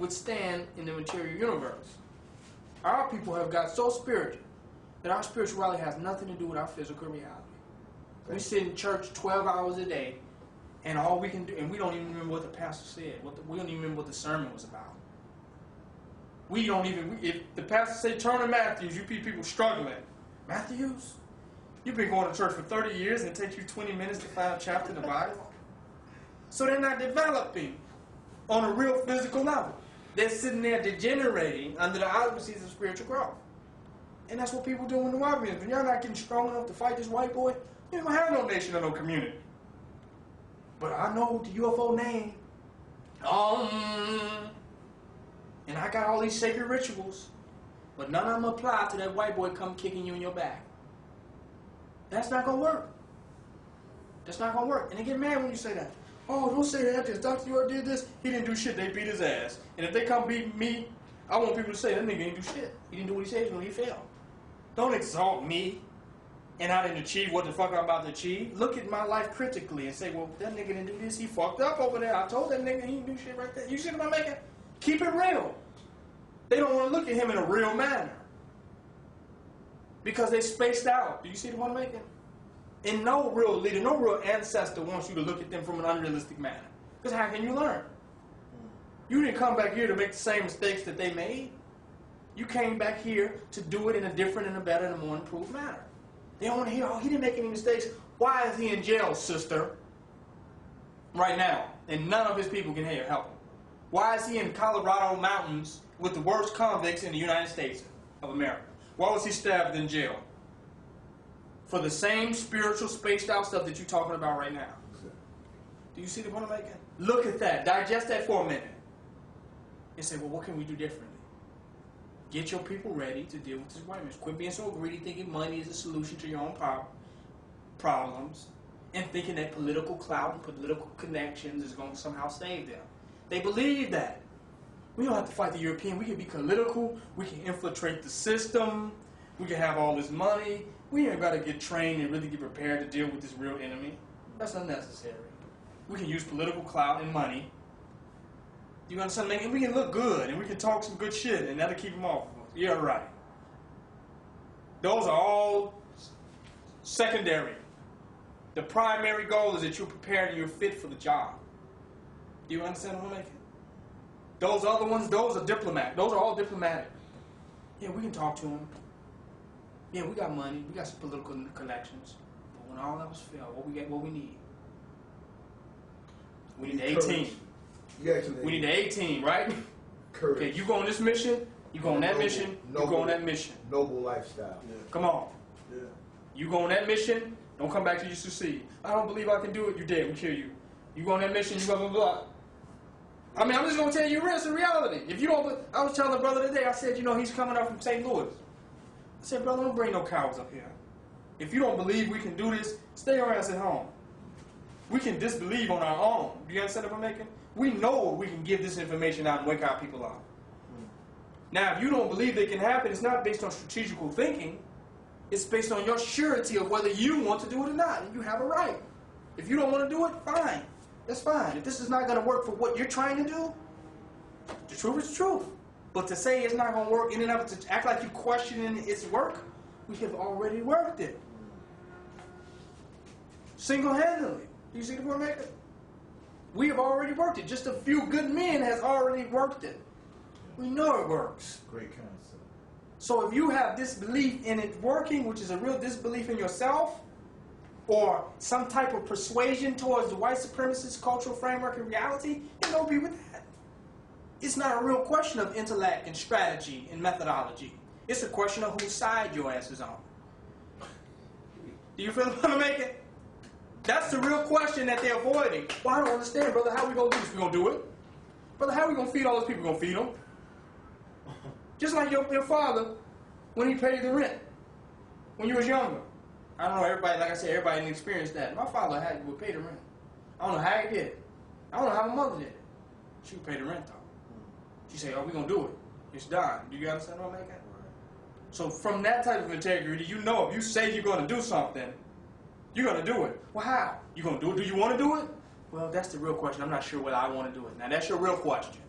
withstand in the material universe. Our people have got so spiritual that our spirituality has nothing to do with our physical reality. We sit in church 12 hours a day, and all we can do, and we don't even remember what the pastor said. We don't even remember what the sermon was about. We don't even, if the pastor say turn to Matthews, you people struggling. Matthews? You've been going to church for 30 years and it takes you 20 minutes to find a chapter in the Bible? So they're not developing on a real physical level. They're sitting there degenerating under the auspices of spiritual growth. And that's what people do in the Wabians. When y'all not getting strong enough to fight this white boy, you don't have no nation or no community. But I know the UFO name. And I got all these sacred rituals. But none of them apply to that white boy come kicking you in your back. That's not going to work. That's not going to work. And they get mad when you say that. Oh, don't say that. This Dr. York did this. He didn't do shit. They beat his ass. And if they come beat me, I want people to say that nigga didn't do shit. He didn't do what he said when he failed. Don't exalt me and I didn't achieve what the fuck I'm about to achieve. Look at my life critically and say, well, that nigga didn't do this. He fucked up over there. I told that nigga he didn't do shit right there. You see what I'm making? Keep it real. They don't want to look at him in a real manner. Because they spaced out. Do you see the one I'm making? And no real leader, no real ancestor wants you to look at them from an unrealistic manner. Because how can you learn? You didn't come back here to make the same mistakes that they made. You came back here to do it in a different and a better and a more improved manner. They don't want to hear, oh, he didn't make any mistakes. Why is he in jail, sister? Right now. And none of his people can help him. Why is he in Colorado mountains with the worst convicts in the United States of America? Why was he stabbed in jail? For the same spiritual spaced out stuff that you're talking about right now. Do you see the point I'm making? Look at that. Digest that for a minute. And say, well, what can we do differently? Get your people ready to deal with this white man. Quit being so greedy, thinking money is a solution to your own problems, and thinking that political clout and political connections is going to somehow save them. They believe that. We don't have to fight the European. We can be political. We can infiltrate the system. We can have all this money. We ain't got to get trained and really get prepared to deal with this real enemy. That's unnecessary. We can use political clout and money. You understand me? And we can look good and we can talk some good shit and that'll keep them off of us. Yeah, right. Those are all secondary. The primary goal is that you're prepared and you're fit for the job. Do you understand what I'm making? Those other ones, those are diplomatic. Those are all diplomatic. Yeah, we can talk to them. Yeah, we got money. We got some political connections. But when all else fails, what we need? We need the 18. We need the 18, right? Courage. Okay, you go on this mission, you go on that mission, you go on that mission. Noble lifestyle. Yeah. Come on. Yeah. You go on that mission, don't come back till you succeed. I don't believe I can do it, you're dead, we'll kill you. You go on that mission, you blah, blah, blah. I mean, I'm just going to tell you it's a reality. If you don't, I was telling a brother today, I said, you know, he's coming up from St. Louis. I said, brother, don't bring no cowards up here. If you don't believe we can do this, stay your ass at home. We can disbelieve on our own. Do you understand what I'm making? We know we can give this information out and wake our people up. Now, if you don't believe it can happen, it's not based on strategical thinking. It's based on your surety of whether you want to do it or not. And you have a right. If you don't want to do it, fine. That's fine. If this is not going to work for what you're trying to do, the truth is the truth. But to say it's not going to work in and of it, to act like you're questioning its work, we have already worked it. Single-handedly. Do you see the point I'm making? We have already worked it. Just a few good men has already worked it. We know it works. Great concept. So if you have disbelief in it working, which is a real disbelief in yourself, or some type of persuasion towards the white supremacist cultural framework and reality, then don't be with that. It's not a real question of intellect and strategy and methodology. It's a question of whose side your ass is on. Do you feel what I'm making? That's the real question that they're avoiding. Well, I don't understand, brother. How we going to do this? We going to do it? Brother, how we going to feed all those people? We going to feed them? Just like your father when he paid the rent when you was younger. I don't know, everybody, like I said, everybody didn't experience that. My father would pay the rent. I don't know how he did it. I don't know how my mother did it. She would pay the rent, though. She said, oh, we're going to do it. It's done. Do you understand what I'm making? So from that type of integrity, you know if you say you're going to do something, you're going to do it. Well, how? You going to do it? Do you want to do it? Well, that's the real question. I'm not sure whether I want to do it. Now, that's your real question.